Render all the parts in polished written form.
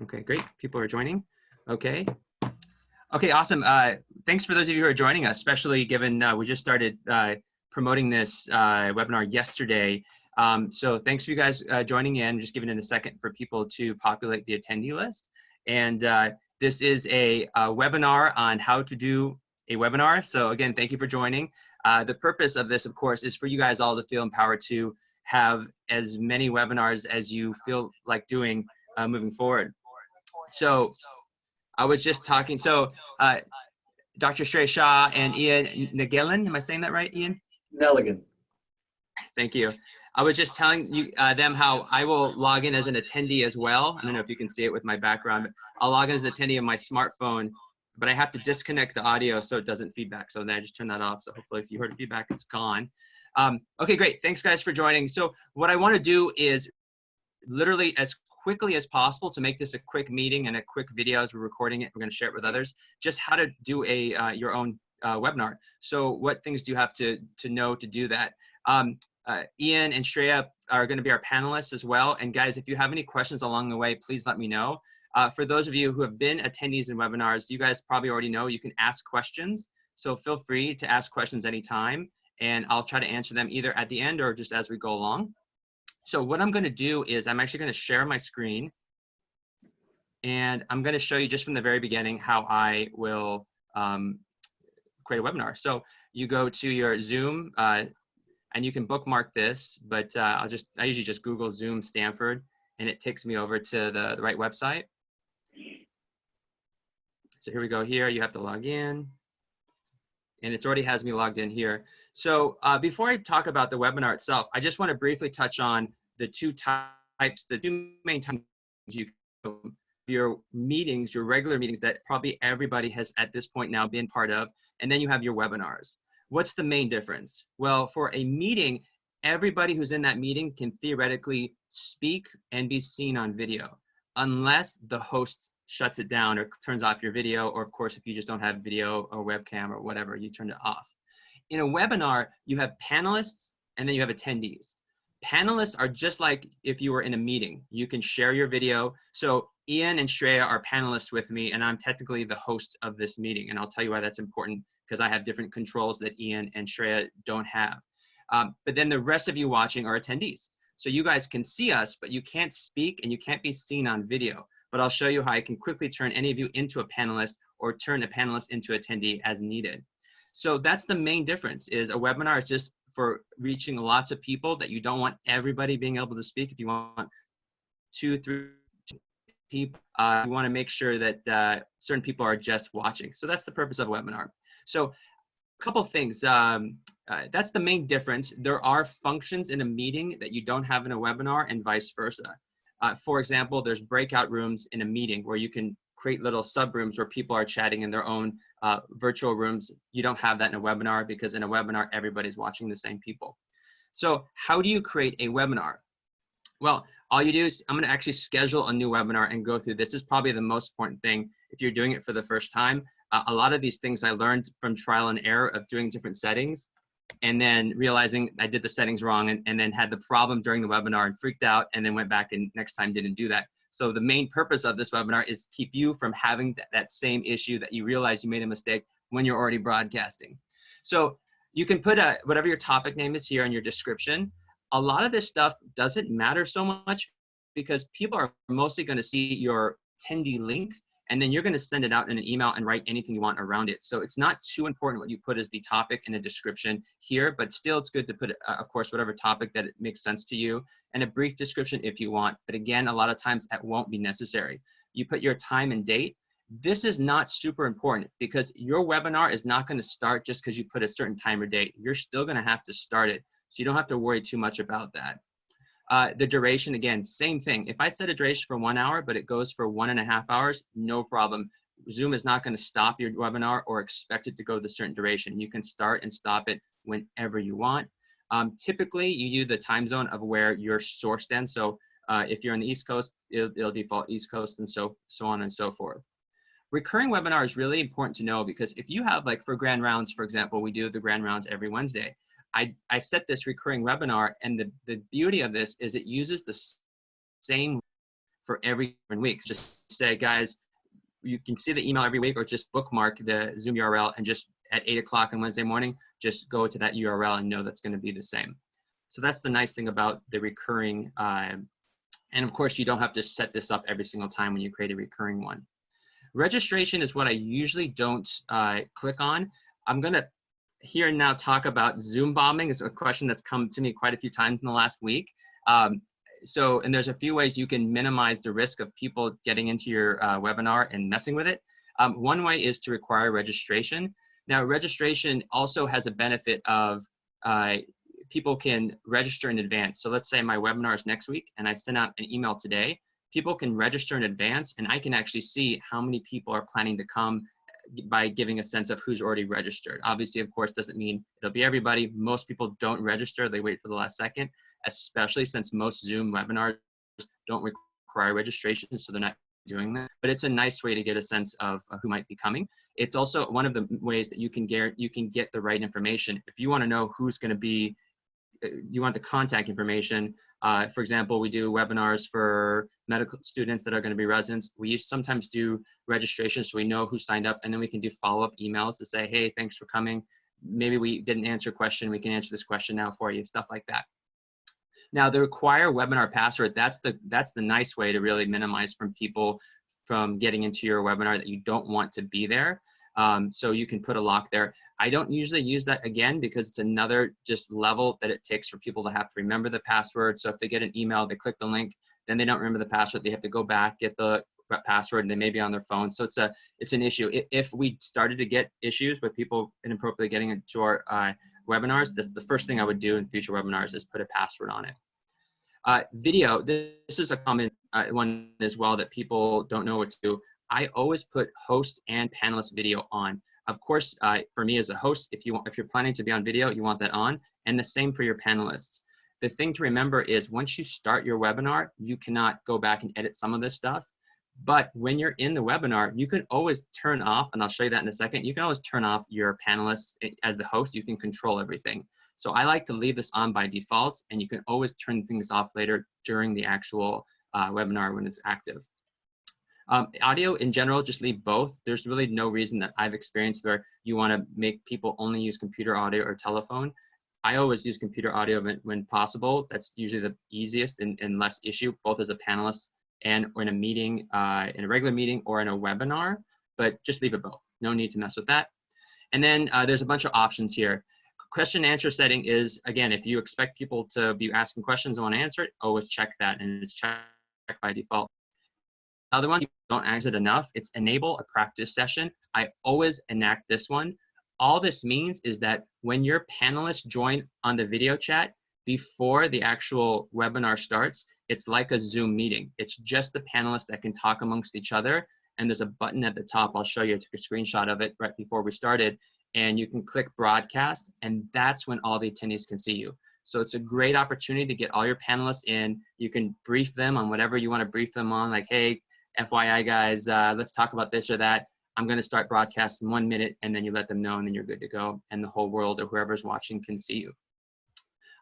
Okay, great. People are joining. Okay. Okay, awesome. Thanks for those of you who are joining us, especially given we just started promoting this webinar yesterday. So thanks for you guys joining in. Just giving it a second for people to populate the attendee list. And this is a webinar on how to do a webinar. So again, thank you for joining. The purpose of this, of course, is for you guys all to feel empowered to have as many webinars as you feel like doing moving forward. So I was just talking, so Dr. Shrey Shah and Ian Nagelin, am I saying that right, Ian? Nelligan. Thank you. I was just telling you them how I will log in as an attendee as well. I don't know if you can see it with my background, but I'll log in as an attendee on my smartphone, but I have to disconnect the audio so it doesn't feedback. So then I just turn that off. So hopefully if you heard feedback, it's gone. Okay, great. Thanks guys for joining. So what I want to do is literally as quickly as possible to make this a quick meeting and a quick video as we're recording it. We're going to share it with others. Just how to do a your own webinar. So what things do you have to know to do that? Ian and Shreya are going to be our panelists as well. And guys, if you have any questions along the way, please let me know. For those of you who have been attendees in webinars, you guys probably already know you can ask questions. So feel free to ask questions anytime, and I'll try to answer them either at the end or just as we go along. So what I'm going to do is I'm actually going to share my screen, and I'm going to show you just from the very beginning how I will create a webinar. So you go to your Zoom, and you can bookmark this, but I usually just Google Zoom Stanford, and it takes me over to the right website. So here we go. Here you have to log in, and it already has me logged in here. So before I talk about the webinar itself, I just want to briefly touch on the two main types your meetings, your regular meetings that probably everybody has at this point now been part of, and then you have your webinars. What's the main difference? Well, for a meeting, everybody who's in that meeting can theoretically speak and be seen on video, unless the host shuts it down or turns off your video, or of course, if you just don't have video or webcam or whatever, you turn it off. In a webinar, you have panelists and then you have attendees. Panelists are just like if you were in a meeting. You can share your video. So Ian and Shreya are panelists with me, and I'm technically the host of this meeting. And I'll tell you why that's important, because I have different controls that Ian and Shreya don't have. But then the rest of you watching are attendees. So you guys can see us, but you can't speak and you can't be seen on video. But I'll show you how I can quickly turn any of you into a panelist or turn a panelist into attendee as needed. So that's the main difference, is a webinar is just for reaching lots of people that you don't want everybody being able to speak. If you want 2-3 people, you want to make sure that certain people are just watching. So that's the purpose of a webinar. So a couple things, that's the main difference. There are functions in a meeting that you don't have in a webinar and vice versa. For example, there's breakout rooms in a meeting where you can create little subrooms where people are chatting in their own virtual rooms. You don't have that in a webinar, because in a webinar, everybody's watching the same people. So how do you create a webinar? Well, all you do is I'm going to actually schedule a new webinar and go through. This is probably the most important thing if you're doing it for the first time. A lot of these things I learned from trial and error of doing different settings, and then realizing I did the settings wrong, and then had the problem during the webinar and freaked out, and then went back and next time didn't do that. So the main purpose of this webinar is to keep you from having that same issue that you realize you made a mistake when you're already broadcasting. So you can put whatever your topic name is here in your description. A lot of this stuff doesn't matter so much, because people are mostly going to see your attendee link, and then you're going to send it out in an email and write anything you want around it. So it's not too important what you put as the topic in a description here, but still it's good to put, of course, whatever topic that it makes sense to you, and a brief description if you want. But again, a lot of times that won't be necessary. You put your time and date. This is not super important, because your webinar is not going to start just because you put a certain time or date. You're still going to have to start it. So you don't have to worry too much about that. The duration, again, same thing. If I set a duration for 1 hour, but it goes for 1.5 hours, no problem. Zoom is not going to stop your webinar or expect it to go to a certain duration. You can start and stop it whenever you want. Typically, you use the time zone of where your source stands. So if you're on the East Coast, it'll default East Coast, and so on and so forth. Recurring webinar is really important to know, because if you have, like for grand rounds, for example, we do the grand rounds every Wednesday. I set this recurring webinar, and the beauty of this is it uses the same for every week. Just say, guys, you can see the email every week, or just bookmark the Zoom URL and just at 8 o'clock on Wednesday morning, just go to that URL and know that's going to be the same. So that's the nice thing about the recurring. And of course, you don't have to set this up every single time when you create a recurring one. Registration is what I usually don't click on. I'm going to here and now talk about Zoom bombing. It's a question that's come to me quite a few times in the last week. And there's a few ways you can minimize the risk of people getting into your webinar and messing with it. One way is to require registration. Now, registration also has a benefit of people can register in advance. So let's say my webinar is next week and I send out an email today. People can register in advance and I can actually see how many people are planning to come by giving a sense of who's already registered. Obviously, of course, doesn't mean it'll be everybody. Most people don't register. They wait for the last second, especially since most Zoom webinars don't require registration, so they're not doing that. But it's a nice way to get a sense of who might be coming. It's also one of the ways that you can get the right information. If you want to know who's going to be, you want the contact information. For example, we do webinars for medical students that are going to be residents. We sometimes do registration so we know who signed up, and then we can do follow-up emails to say, hey, thanks for coming. Maybe we didn't answer a question. We can answer this question now for you, stuff like that. Now, the require webinar password, that's the nice way to really minimize from people from getting into your webinar that you don't want to be there. So you can put a lock there. I don't usually use that again because it's another just level that it takes for people to have to remember the password. So if they get an email, they click the link, then they don't remember the password. They have to go back, get the password, and they may be on their phone. So it's an issue. If we started to get issues with people inappropriately getting into our webinars, the first thing I would do in future webinars is put a password on it. Video, this is a common one as well that people don't know what to do. I always put host and panelist video on. Of course, for me as a host, if you're planning to be on video, you want that on, and the same for your panelists. The thing to remember is once you start your webinar, you cannot go back and edit some of this stuff. But when you're in the webinar, you can always turn off, and I'll show you that in a second, you can always turn off your panelists as the host. You can control everything. So I like to leave this on by default, and you can always turn things off later during the actual webinar when it's active. Audio in general, just leave both. There's really no reason that I've experienced where you want to make people only use computer audio or telephone. I always use computer audio when possible. That's usually the easiest and less issue, both as a panelist and in a meeting, in a regular meeting or in a webinar, but just leave it both. No need to mess with that. And then there's a bunch of options here. Question and answer setting is, again, if you expect people to be asking questions and want to answer it, always check that, and it's checked by default. Another one, you don't exit enough, it's enable a practice session. I always enact this one. All this means is that when your panelists join on the video chat before the actual webinar starts, it's like a Zoom meeting. It's just the panelists that can talk amongst each other. And there's a button at the top. I'll show you. I took a screenshot of it right before we started. And you can click broadcast, and that's when all the attendees can see you. So it's a great opportunity to get all your panelists in. You can brief them on whatever you want to brief them on, like, hey, FYI guys, let's talk about this or that. I'm going to start broadcast in 1 minute, and then you let them know, and then you're good to go, and the whole world or whoever's watching can see you.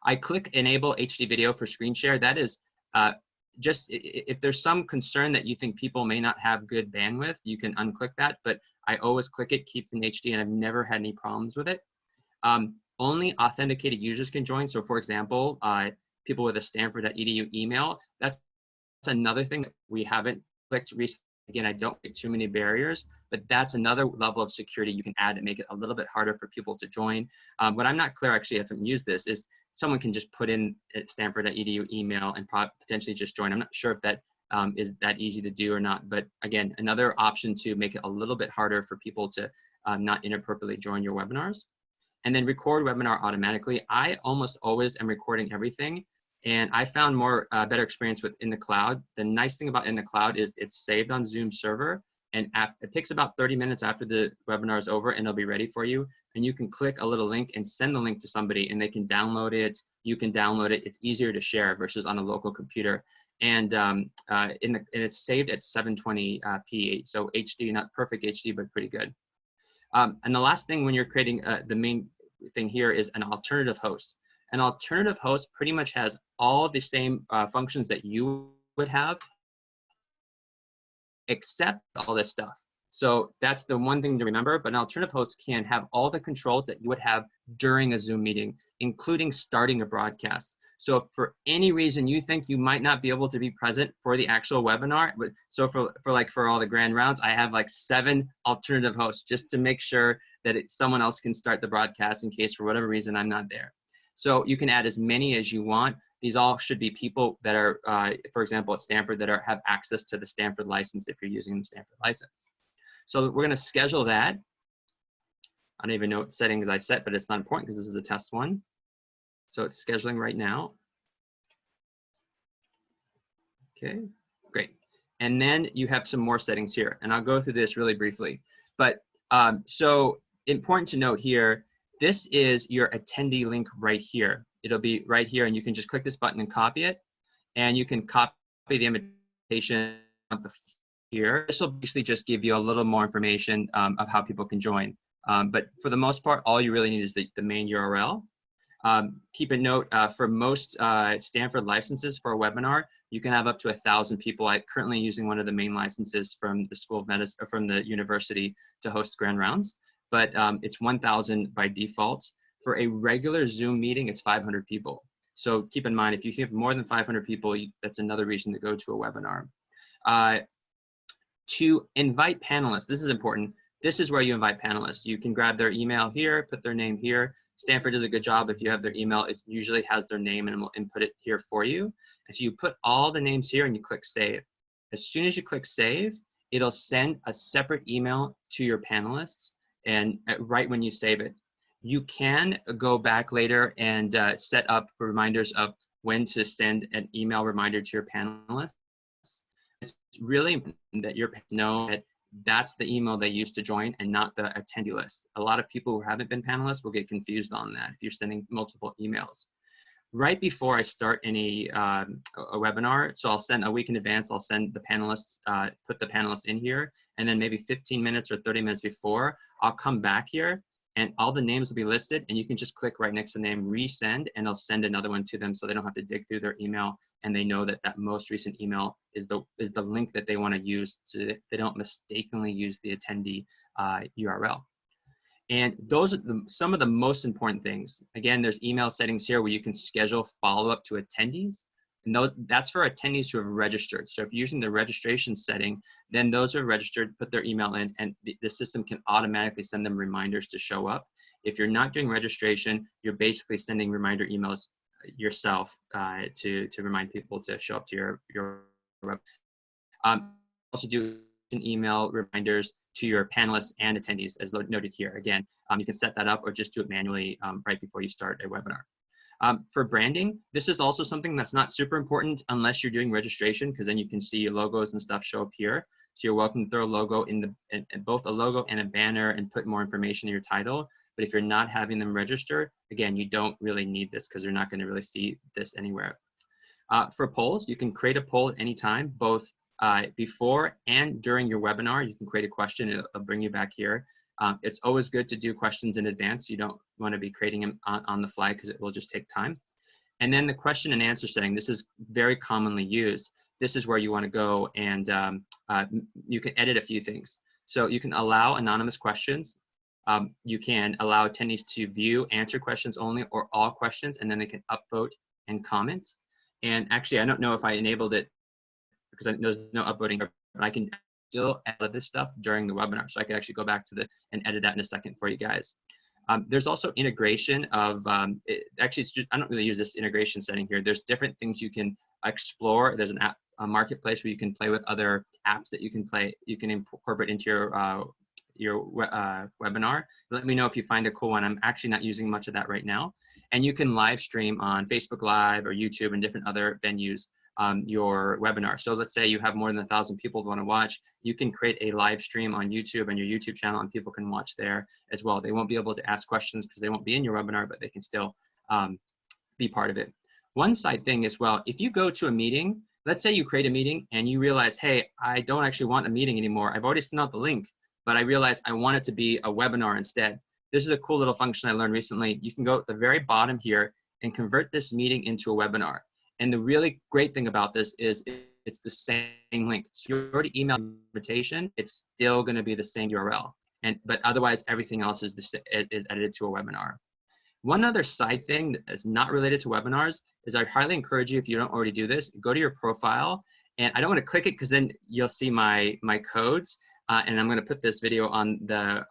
I click enable HD video for screen share. That is just if there's some concern that you think people may not have good bandwidth, you can unclick that, but I always click it, keeps in HD, and I've never had any problems with it. Only authenticated users can join. So for example, people with a Stanford.edu email, that's another thing that we haven't clicked recently. Again, I don't get too many barriers, but that's another level of security you can add to make it a little bit harder for people to join. What I'm not clear, actually, if I haven't used this, is someone can just put in Stanford.edu email and potentially just join. I'm not sure if that is that easy to do or not, but again, another option to make it a little bit harder for people to not inappropriately join your webinars. And then record webinar automatically. I almost always am recording everything, and I found better experience with in the cloud. The nice thing about in the cloud is it's saved on Zoom server, and it takes about 30 minutes after the webinar is over, and it'll be ready for you. And you can click a little link and send the link to somebody, and they can download it. You can download it. It's easier to share versus on a local computer. And it's saved at 720p, so HD, not perfect HD, but pretty good. And the last thing when you're creating the main thing here is an alternative host. An alternative host pretty much has all the same functions that you would have, accept all this stuff. So that's the one thing to remember, but an alternative host can have all the controls that you would have during a Zoom meeting, including starting a broadcast. So if for any reason you think you might not be able to be present for the actual webinar, so for all the grand rounds, I have like 7 alternative hosts just to make sure that someone else can start the broadcast in case for whatever reason I'm not there. So you can add as many as you want. These all should be people that are, for example, at Stanford that have access to the Stanford license if you're using the Stanford license. So we're gonna schedule that. I don't even know what settings I set, but it's not important because this is a test one. So it's scheduling right now. Okay, great. And then you have some more settings here, and I'll go through this really briefly. But so important to note here, this is your attendee link right here. It'll be right here, and you can just click this button and copy it, and you can copy the invitation here. This will basically just give you a little more information of how people can join. But for the most part, all you really need is the main URL. Keep a note, for most Stanford licenses for a webinar, you can have up to 1,000 people. I'm currently using one of the main licenses from the School of Medicine, or from the university to host grand rounds, but it's 1,000 by default. For a regular Zoom meeting, it's 500 people. So keep in mind, if you have more than 500 people, that's another reason to go to a webinar. To invite panelists, this is important. This is where you invite panelists. You can grab their email here, put their name here. Stanford does a good job. If you have their email, it usually has their name and will input it here for you. And so you put all the names here and you click save. As soon as you click save, it'll send a separate email to your panelists, and right when you save it. You can go back later and set up reminders of when to send an email reminder to your panelists. It's really important that your panelists know that that's the email they use to join and not the attendee list. A lot of people who haven't been panelists will get confused on that if you're sending multiple emails. Right before I start any a webinar, so I'll send a week in advance, I'll send the panelists, put the panelists in here, and then maybe 15 minutes or 30 minutes before, I'll come back here and all the names will be listed, and you can just click right next to the name, resend, and I'll send another one to them so they don't have to dig through their email, and they know that that most recent email is the link that they want to use, so that they don't mistakenly use the attendee URL. And those are some of the most important things. Again, there's email settings here where you can schedule follow-up to attendees. And that's for attendees who have registered. So if you're using the registration setting, then those who are registered, put their email in, and the system can automatically send them reminders to show up. If you're not doing registration, you're basically sending reminder emails yourself to remind people to show up to your web. Also do email reminders to your panelists and attendees, as noted here. Again, you can set that up or just do it manually right before you start a webinar. For branding, this is also something that's not super important unless you're doing registration, because then you can see your logos and stuff show up here. So you're welcome to throw a logo in both a logo and a banner and put more information in your title. But if you're not having them register, again, you don't really need this because they're not going to really see this anywhere. For polls, you can create a poll at any time, both before and during your webinar. You can create a question, it'll bring you back here. It's always good to do questions in advance. You don't want to be creating them on the fly because it will just take time. And then the question and answer setting, this is very commonly used. This is where you want to go and you can edit a few things. So you can allow anonymous questions. You can allow attendees to view, answer questions only, or all questions, and then they can upvote and comment. And actually, I don't know if I enabled it because there's no upvoting, but I can still edit this stuff during the webinar. So I can actually go back to and edit that in a second for you guys. There's also integration of, actually it's just, I don't really use this integration setting here. There's different things you can explore. There's an app, a marketplace where you can play with other apps that you can incorporate into your webinar. Let me know if you find a cool one. I'm actually not using much of that right now. And you can live stream on Facebook Live or YouTube and different other venues your webinar. So let's say you have more than 1,000 people who want to watch, you can create a live stream on YouTube and your YouTube channel, and people can watch there as well. They won't be able to ask questions because they won't be in your webinar, but they can still be part of it. One side thing as well, if you go to a meeting, let's say you create a meeting and you realize, hey, I don't actually want a meeting anymore. I've already sent out the link, but I realized I want it to be a webinar instead. This is a cool little function I learned recently. You can go at the very bottom here and convert this meeting into a webinar. And the really great thing about this is it's the same link. So you already emailed the invitation, it's still going to be the same URL. But otherwise, everything else is edited to a webinar. One other side thing that's not related to webinars is I highly encourage you, if you don't already do this, go to your profile. And I don't want to click it because then you'll see my codes. And I'm going to put this video on the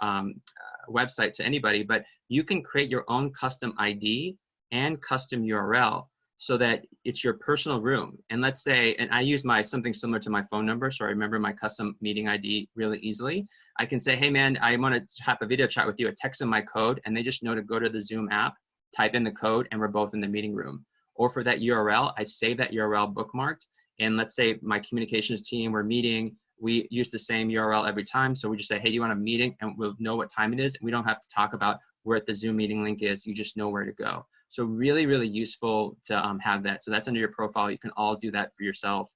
website to anybody. But you can create your own custom ID and custom URL so that it's your personal room. And let's say, and I use something similar to my phone number, so I remember my custom meeting ID really easily. I can say, hey man, I want to have a video chat with you. I text them my code and they just know to go to the Zoom app, type in the code, and we're both in the meeting room. Or for that URL, I save that URL bookmarked. And let's say my communications team, we're meeting, we use the same URL every time. So we just say, hey, do you want a meeting? And we'll know what time it is. We don't have to talk about where the Zoom meeting link is. You just know where to go. So really, really useful to have that. So that's under your profile. You can all do that for yourself.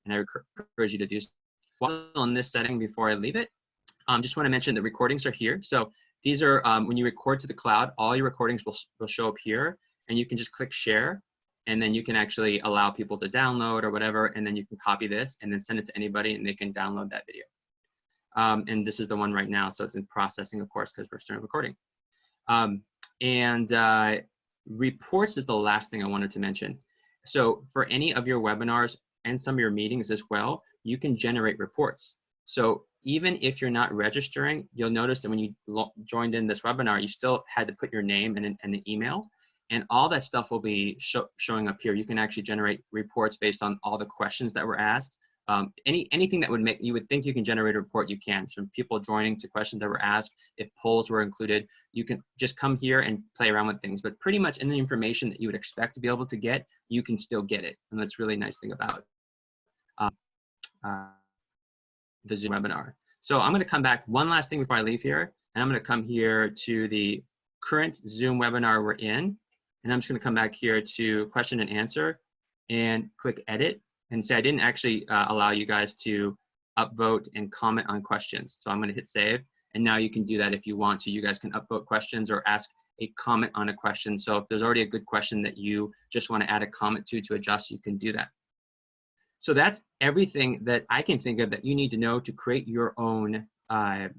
And I encourage you to do so. While on this setting, before I leave it, just want to mention the recordings are here. So these are, when you record to the cloud, all your recordings will show up here. And you can just click share. And then you can actually allow people to download or whatever. And then you can copy this and then send it to anybody and they can download that video. And this is the one right now. So it's in processing, of course, because we're starting recording. Reports is the last thing I wanted to mention. So for any of your webinars and some of your meetings as well, you can generate reports. So even if you're not registering, you'll notice that when you joined in this webinar, you still had to put your name and an email. And all that stuff will be showing up here. You can actually generate reports based on all the questions that were asked. Anything that would make you would think you can generate a report, you can. From people joining to questions that were asked, if polls were included, you can just come here and play around with things. But pretty much any information that you would expect to be able to get, you can still get it. And that's really nice thing about the Zoom webinar. So I'm going to come back one last thing before I leave here. And I'm going to come here to the current Zoom webinar we're in. And I'm just going to come back here to question and answer and click edit and say I didn't actually allow you guys to upvote and comment on questions. So I'm going to hit save. And now you can do that if you want to. You guys can upvote questions or ask a comment on a question. So if there's already a good question that you just want to add a comment to adjust, you can do that. So that's everything that I can think of that you need to know to create your own, I'm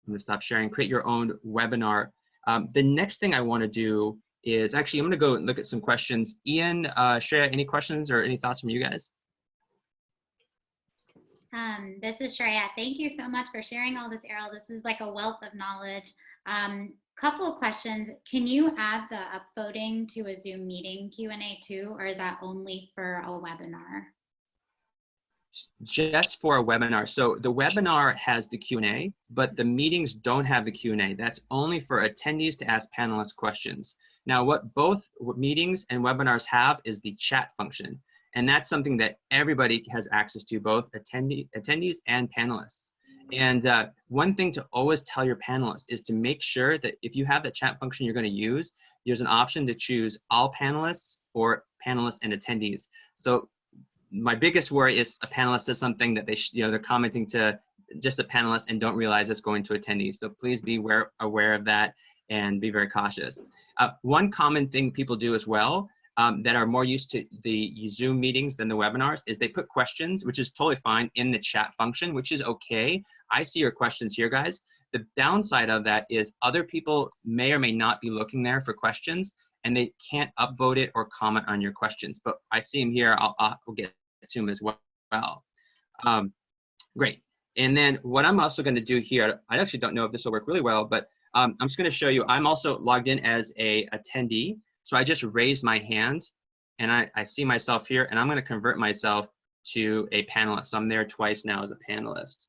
going to stop sharing, create your own webinar. The next thing I want to do is actually, I'm going to go and look at some questions. Ian, Shreya, any questions or any thoughts from you guys? This is Shreya. Thank you so much for sharing all this, Errol. This is like a wealth of knowledge. Couple of questions. Can you add the upvoting to a Zoom meeting Q&A too, or is that only for a webinar? Just for a webinar. So the webinar has the Q&A, but the meetings don't have the Q&A. That's only for attendees to ask panelists questions. Now, what both meetings and webinars have is the chat function. And that's something that everybody has access to, both attendees and panelists. And one thing to always tell your panelists is to make sure that if you have the chat function you're going to use, there's an option to choose all panelists or panelists and attendees. So my biggest worry is a panelist says something that they're commenting to just a panelist and don't realize it's going to attendees. So please be aware of that and be very cautious. One common thing people do as well that are more used to the Zoom meetings than the webinars is they put questions, which is totally fine, in the chat function, which is okay. I see your questions here, guys. The downside of that is other people may or may not be looking there for questions, and they can't upvote it or comment on your questions. But I see them here. I'll get to them as well. Great. And then what I'm also going to do here, I actually don't know if this will work really well, but I'm just going to show you. I'm also logged in as a attendee. So I just raised my hand, and I see myself here, and I'm going to convert myself to a panelist. So I'm there twice now as a panelist.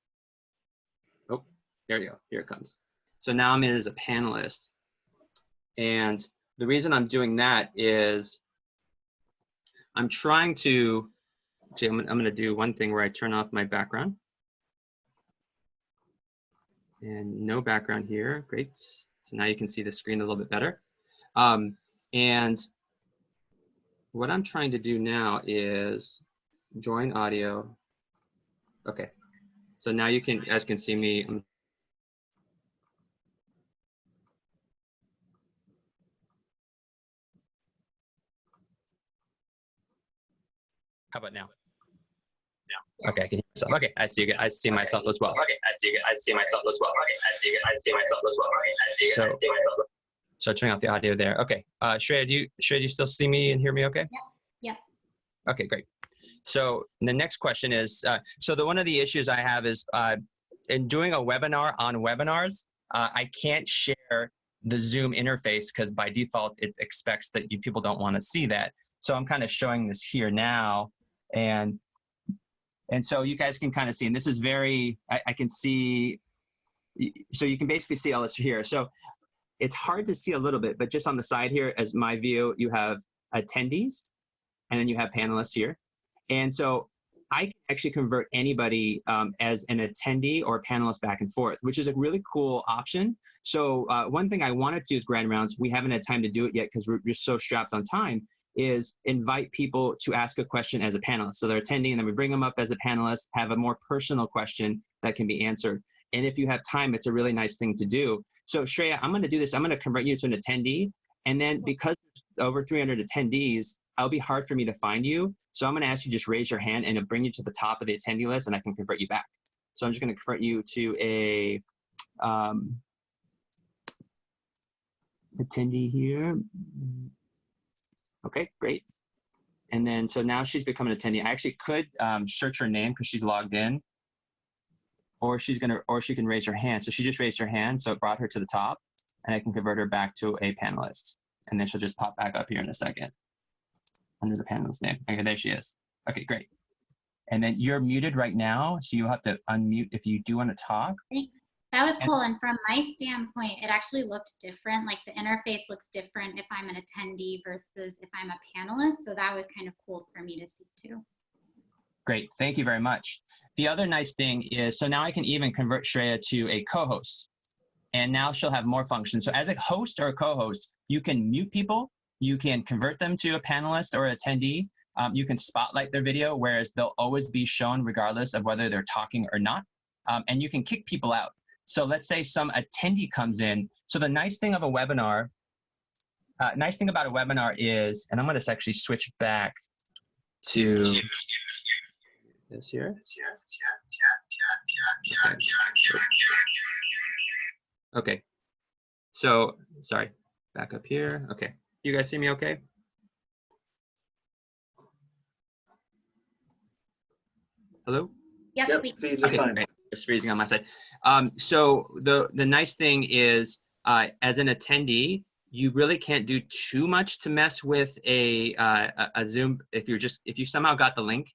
Oh, there you go. Here it comes. So now I'm in as a panelist. And the reason I'm doing that is I'm trying to, actually, I'm going to do one thing where I turn off my background. And no background here. Great. So now you can see the screen a little bit better. And what I'm trying to do now is join audio. Okay. So now you guys can see me. How about now? Okay, I can hear myself. Okay, I see. I see myself as well. Okay, I see myself as well. Okay, I see myself as well. Okay, so turning off the audio there. Okay, Shreya, do you still see me and hear me? Okay. Yeah. Okay, great. So the next question is, one of the issues I have is in doing a webinar on webinars, I can't share the Zoom interface because by default it expects that people don't want to see that. So I'm kind of showing this here now, and so you guys can kind of see, and this is very, I can see, so you can basically see all this here. So it's hard to see a little bit, but just on the side here, as my view, you have attendees, and then you have panelists here. And so I can actually convert anybody as an attendee or a panelist back and forth, which is a really cool option. So one thing I wanted to do with Grand Rounds, we haven't had time to do it yet because we're just so strapped on time, is invite people to ask a question as a panelist. So they're attending and then we bring them up as a panelist, have a more personal question that can be answered. And if you have time, it's a really nice thing to do. So Shreya, I'm gonna do this. I'm gonna convert you to an attendee. And then because there's over 300 attendees, it'll be hard for me to find you. So I'm gonna ask you just raise your hand and it'll bring you to the top of the attendee list and I can convert you back. So I'm just gonna convert you to a attendee here. Okay, great. And then, so now she's become an attendee. I actually could search her name because she's logged in, or she can raise her hand. So she just raised her hand, so it brought her to the top, and I can convert her back to a panelist. And then she'll just pop back up here in a second under the panelist name. Okay, there she is. Okay, great. And then you're muted right now, so you'll have to unmute if you do want to talk. That was cool. And from my standpoint, it actually looked different. Like the interface looks different if I'm an attendee versus if I'm a panelist. So that was kind of cool for me to see too. Great, thank you very much. The other nice thing is, so now I can even convert Shreya to a co-host. And now she'll have more functions. So as a host or a co-host, you can mute people, you can convert them to a panelist or attendee, you can spotlight their video, whereas they'll always be shown regardless of whether they're talking or not. And you can kick people out. So let's say some attendee comes in. So the nice thing of a webinar, nice thing about a webinar is, and I'm gonna actually switch back to this here. Okay. So, sorry, back up here. Okay, you guys see me okay? Hello? Yep. See you just fine. Great. It's freezing on my side. So the nice thing is, as an attendee, you really can't do too much to mess with a Zoom if you somehow got the link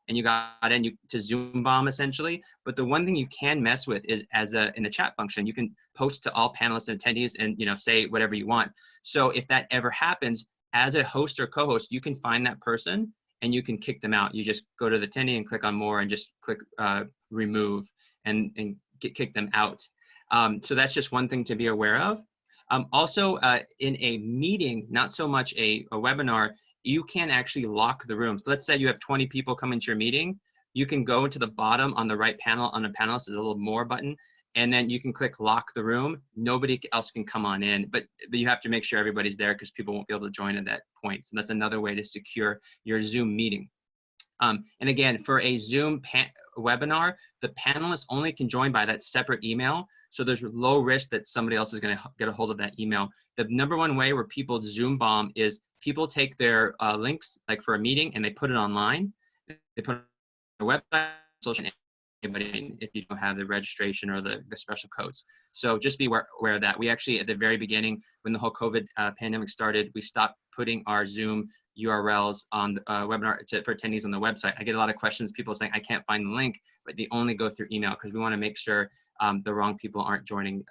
and you got in to Zoom bomb essentially. But the one thing you can mess with is in the chat function, you can post to all panelists and attendees and say whatever you want. So if that ever happens, as a host or co-host, you can find that person and you can kick them out. You just go to the attendee and click on more and just click remove and kick them out. So that's just one thing to be aware of. Also, in a meeting, not so much a webinar, you can actually lock the room. So let's say you have 20 people come into your meeting. You can go to the bottom on the right panel on the panelist, there's a little more button, and then you can click lock the room. Nobody else can come on in, but you have to make sure everybody's there because people won't be able to join at that point. So that's another way to secure your Zoom meeting. And again, for a Zoom webinar, the panelists only can join by that separate email. So there's low risk that somebody else is going to get a hold of that email. The #1 way where people Zoom bomb is people take their links, like for a meeting, and they put it online. They put it on their website, social, anybody, if you don't have the registration or the special codes. So just be aware of that. We actually, at the very beginning, when the whole COVID pandemic started, we stopped putting our Zoom URLs on the webinar for attendees on the website. I get a lot of questions, people saying, I can't find the link, but they only go through email because we want to make sure the wrong people aren't joining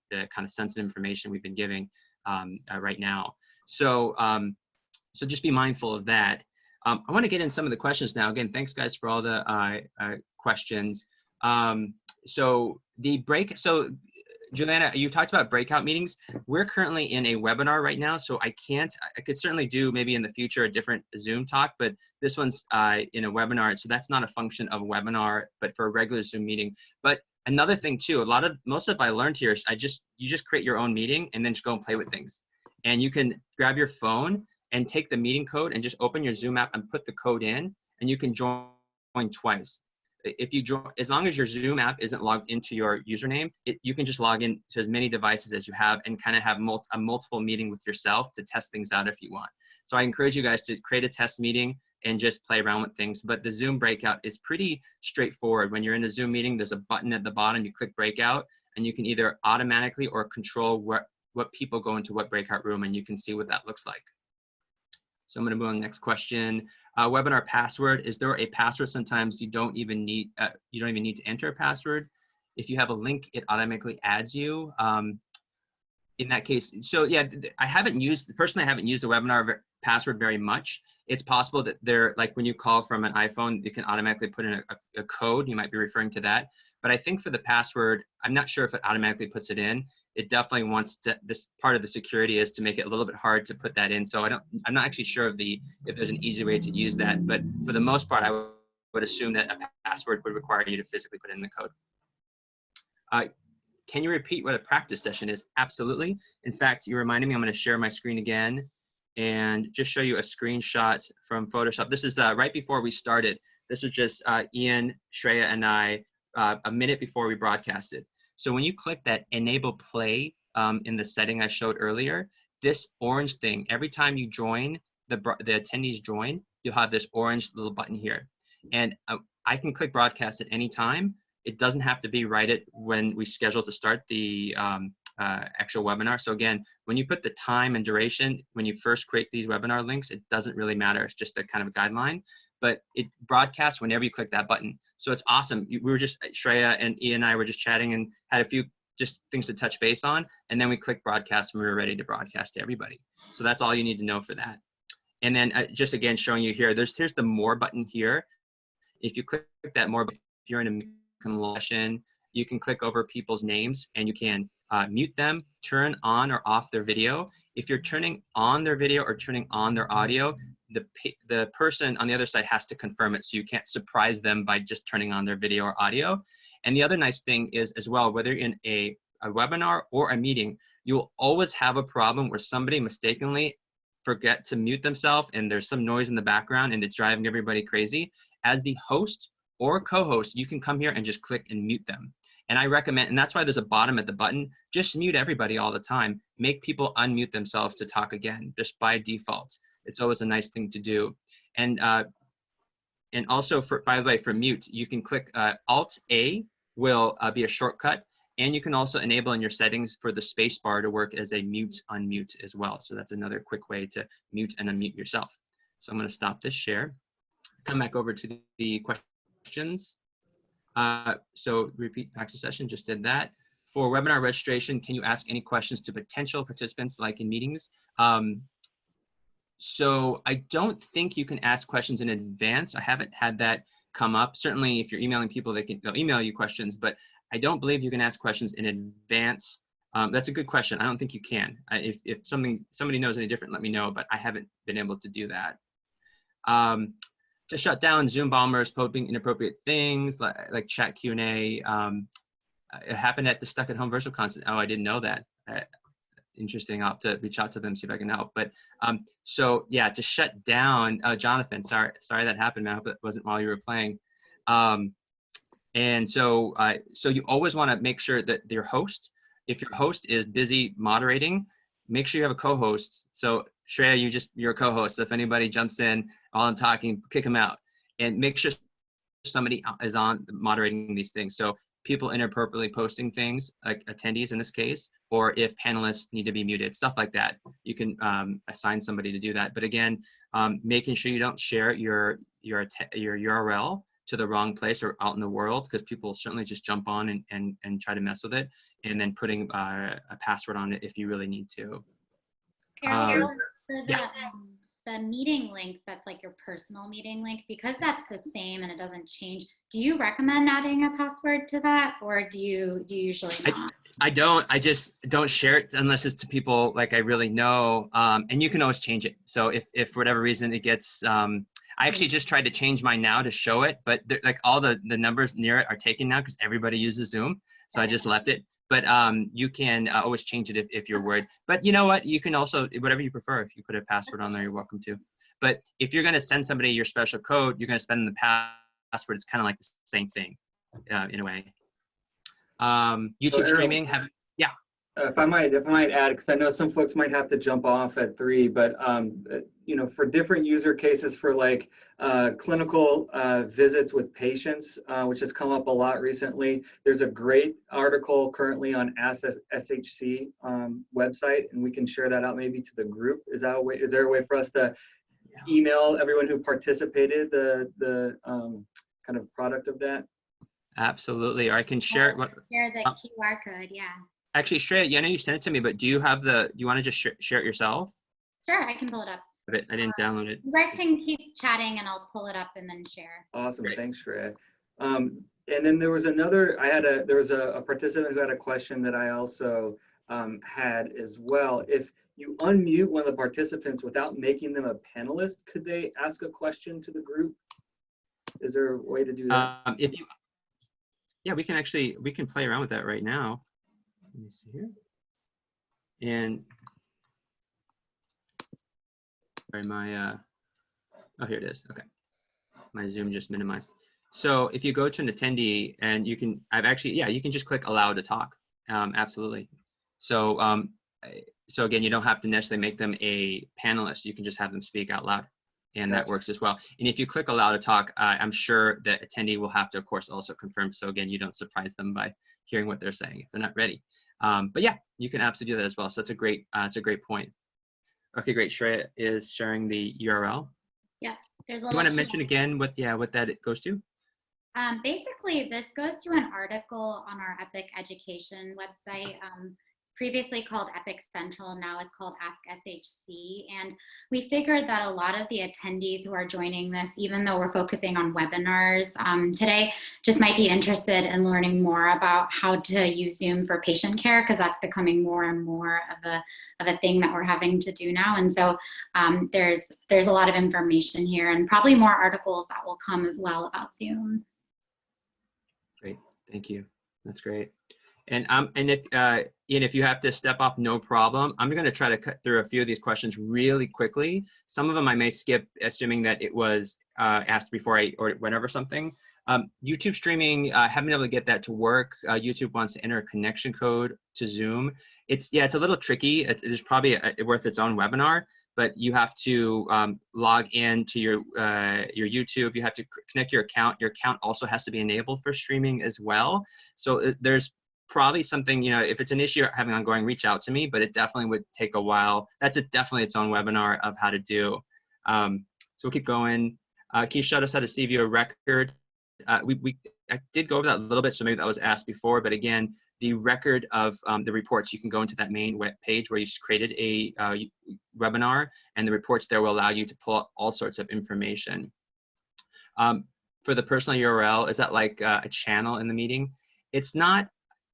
the kind of sensitive information we've been giving right now. So, so just be mindful of that. I want to get in some of the questions now. Again, thanks guys for all the questions. So Juliana, you talked about breakout meetings. We're currently in a webinar right now, so I could certainly do maybe in the future a different Zoom talk, but this one's in a webinar, so that's not a function of a webinar, but for a regular Zoom meeting. But another thing too, most of what I learned here is you just create your own meeting and then just go and play with things. And you can grab your phone and take the meeting code and just open your Zoom app and put the code in, and you can join twice. If you join, as long as your Zoom app isn't logged into your username, you can just log in to as many devices as you have and kind of have a multiple meeting with yourself to test things out if you want. So I encourage you guys to create a test meeting and just play around with things. But the Zoom breakout is pretty straightforward. When you're in a Zoom meeting, there's a button at the bottom, you click breakout, and you can either automatically or control what people go into what breakout room, and you can see what that looks like. So I'm going to move on to the next question. Webinar password. Is there a password? Sometimes you don't even need to enter a password. If you have a link, it automatically adds you. In that case, so yeah, I haven't used the webinar password very much. It's possible that like when you call from an iPhone, you can automatically put in a code. You might be referring to that. But I think for the password, I'm not sure if it automatically puts it in. It definitely wants to, this part of the security is to make it a little bit hard to put that in. So I'm not actually sure if there's an easy way to use that. But for the most part, I would assume that a password would require you to physically put in the code. Can you repeat what a practice session is? Absolutely. In fact, you reminded me, I'm going to share my screen again and just show you a screenshot from Photoshop. This is right before we started. This was just Ian, Shreya, and I a minute before we broadcasted. So when you click that enable play in the setting I showed earlier, this orange thing, every time you join, the attendees join, you'll have this orange little button here. And I can click broadcast at any time. It doesn't have to be right at when we schedule to start the actual webinar. So again, when you put the time and duration, when you first create these webinar links, it doesn't really matter. It's just a kind of a guideline, but it broadcasts whenever you click that button. So it's awesome. We were just, Shreya and Ian and I were just chatting and had a few just things to touch base on. And then we clicked broadcast and we were ready to broadcast to everybody. So that's all you need to know for that. And then just again, showing you here, here's the more button here. If you click that more, if you're in a session, you can click over people's names and you can mute them, turn on or off their video. If you're turning on their video or turning on their audio, the person on the other side has to confirm it, so you can't surprise them by just turning on their video or audio. And the other nice thing is as well, whether you're in a webinar or a meeting, you'll always have a problem where somebody mistakenly forget to mute themselves and there's some noise in the background and it's driving everybody crazy. As the host or co-host, you can come here and just click and mute them. And I recommend, and that's why there's a bottom at the button, just mute everybody all the time. Make people unmute themselves to talk again, just by default. It's always a nice thing to do. And also, by the way, for mute, you can click Alt-A will be a shortcut. And you can also enable in your settings for the space bar to work as a mute unmute as well. So that's another quick way to mute and unmute yourself. So I'm going to stop this share. Come back over to the questions. So repeat practice session, just did that. For webinar registration, can you ask any questions to potential participants like in meetings? So I don't think you can ask questions in advance. I haven't had that come up. Certainly if you're emailing people, they'll email you questions, but I don't believe you can ask questions in advance. That's a good question. I don't think you can. If somebody knows any different, let me know, but I haven't been able to do that. To shut down Zoom bombers posting inappropriate things like chat Q&A. It happened at the Stuck at Home Virtual Conference. Oh, I didn't know that. Interesting. I'll have to reach out to them, see if I can help. But so yeah, to shut down, Jonathan, sorry that happened, man. I hope it wasn't while you were playing. And so you always want to make sure that your host, if your host is busy moderating, make sure you have a co-host. So Shreya, you're a co-host. So if anybody jumps in while I'm talking, kick them out, and make sure somebody is on moderating these things. So people inappropriately posting things, like attendees in this case, or if panelists need to be muted, stuff like that. You can assign somebody to do that. But again, making sure you don't share your URL to the wrong place or out in the world, because people certainly just jump on and try to mess with it, and then putting a password on it if you really need to. Errol, for the meeting link that's like your personal meeting link, because that's the same and it doesn't change, do you recommend adding a password to that, or do you usually not? I don't. I just don't share it unless it's to people like I really know, and you can always change it. So if for whatever reason it gets, I actually just tried to change mine now to show it, but like all the numbers near it are taken now because everybody uses Zoom. So I just left it. But you can always change it if you're worried. But you know what? You can also, whatever you prefer. If you put a password on there, you're welcome to. But if you're going to send somebody your special code, you're going to spend the password. It's kind of like the same thing in a way. YouTube Errol, streaming, yeah. If I might add, because I know some folks might have to jump off at 3, but you know, for different user cases, for like clinical visits with patients, which has come up a lot recently, there's a great article currently on Ask SHC website, and we can share that out maybe to the group. Is that a way? Is there a way for us to email everyone who participated the kind of product of that? Absolutely, or I can share it. Share the QR code, yeah. Actually, Shreya, I know you sent it to me, but do you have do you want to just share it yourself? Sure, I can pull it up. I didn't download it. You guys can keep chatting and I'll pull it up and then share. Awesome, Great. thanks, Shreya. And then there was another, there was a participant who had a question that I also had as well. If you unmute one of the participants without making them a panelist, could they ask a question to the group? Is there a way to do that? Yeah, we can play around with that right now. Let me see here. And sorry, oh, here it is. Okay, my Zoom just minimized. So if you go to an attendee, and you can, you can just click allow to talk. Absolutely. So so again, you don't have to necessarily make them a panelist. You can just have them speak out loud, and that works as well. And if you click allow to talk, I'm sure the attendee will have to, of course, also confirm. So again, you don't surprise them by hearing what they're saying if they're not ready. But yeah, you can absolutely do that as well. So that's a great point. Okay, great. Shreya is sharing the URL. Yeah, there's a. You want to mention again what that it goes to? Basically, this goes to an article on our Epic Education website, previously called Epic Central. Now it's called Ask SHC. And we figured that a lot of the attendees who are joining this, even though we're focusing on webinars today, just might be interested in learning more about how to use Zoom for patient care, because that's becoming more and more of a thing that we're having to do now. And so there's a lot of information here, and probably more articles that will come as well about Zoom. Great, thank you. That's great. And if you have to step off, no problem. I'm going to try to cut through a few of these questions really quickly. Some of them I may skip, assuming that it was asked before or whenever something. YouTube streaming, haven't been able to get that to work. YouTube wants to enter a connection code to Zoom. It's a little tricky. It's probably worth its own webinar, but you have to log in to your YouTube. You have to connect your account. Your account also has to be enabled for streaming as well. So there's probably something, if it's an issue having ongoing, reach out to me, but it definitely would take a while. That's definitely its own webinar of how to do. So we'll keep going. Can you show us how to see view a record? I did go over that a little bit, so maybe that was asked before, but again, the record of the reports, you can go into that main web page where you created a webinar, and the reports there will allow you to pull out all sorts of information. For the personal URL, is that like a channel in the meeting? It's not.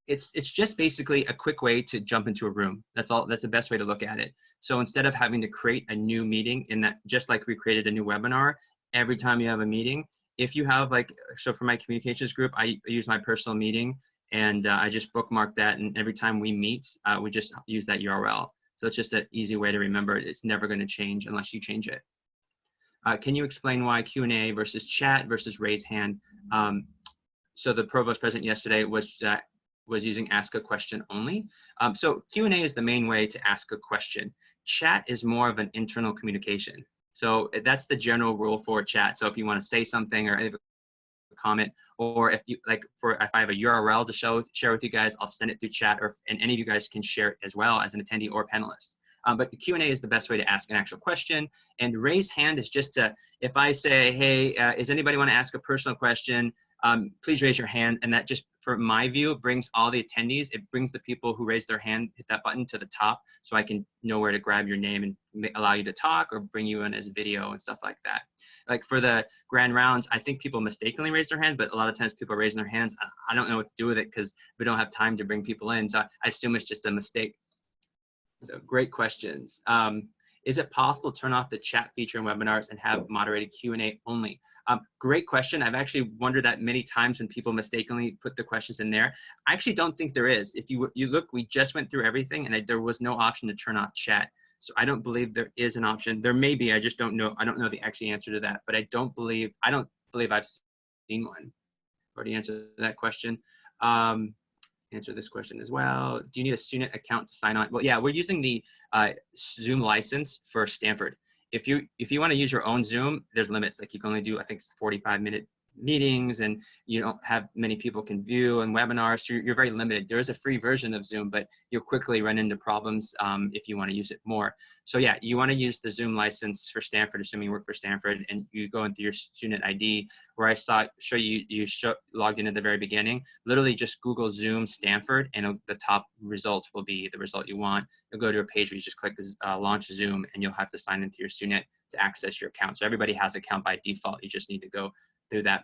It's just basically a quick way to jump into a room. That's all. That's the best way to look at it. So instead of having to create a new meeting, just like we created a new webinar, every time you have a meeting, if you have so for my communications group, I use my personal meeting, and I just bookmark that, and every time we meet, we just use that URL. So it's just an easy way to remember it. It's never going to change unless you change it. Can you explain why Q&A versus chat versus raise hand? So the provost president yesterday was using ask a question only. So Q&A is the main way to ask a question. Chat is more of an internal communication. So that's the general rule for chat. So if you want to say something or have a comment, or if I have a URL to share with you guys, I'll send it through chat, and any of you guys can share it as well as an attendee or panelist. But the Q&A is the best way to ask an actual question. And raise hand is just if I say, hey, does anybody want to ask a personal question? Please raise your hand, and that just, for my view, brings all the attendees. It brings the people who raise their hand, hit that button to the top, so I can know where to grab your name and allow you to talk or bring you in as video and stuff like that. Like for the grand rounds, I think people mistakenly raise their hand, but a lot of times people are raising their hands. I don't know what to do with it because we don't have time to bring people in, so I assume it's just a mistake. So great questions. Is it possible to turn off the chat feature in webinars and have moderated Q&A only? Great question. I've actually wondered that many times when people mistakenly put the questions in there. I actually don't think there is. If you look, we just went through everything, and there was no option to turn off chat. So I don't believe there is an option. There may be, I just don't know. I don't know the actual answer to that, but I don't believe I've seen one. Already answered that question. Answer this question as well. Do you need a student account to sign on? Well, yeah, we're using the Zoom license for Stanford. If you want to use your own Zoom, there's limits. Like you can only do, I think, 45-minute meetings, and you don't have many people can view and webinars, so you're very limited. There is a free version of Zoom, but you'll quickly run into problems if you want to use it more. So yeah, you want to use the Zoom license for Stanford, assuming you work for Stanford, and you go into your student ID, where I show you logged in at the very beginning. Literally just Google Zoom Stanford, and the top results will be the result you want. You'll go to a page where you just click launch Zoom, and you'll have to sign into your student to access your account. So everybody has an account by default. You just need to go through that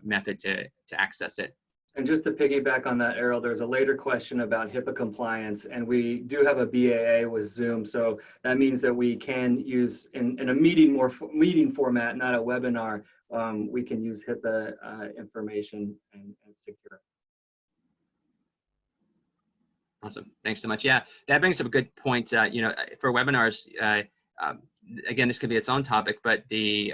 method to access it. And just to piggyback on that, Errol, there's a later question about HIPAA compliance, and we do have a BAA with Zoom, so that means that we can use in a meeting format, not a webinar. We can use HIPAA information and secure. Awesome, thanks so much. Yeah, that brings up a good point. You know, for webinars, again, this could be its own topic, but the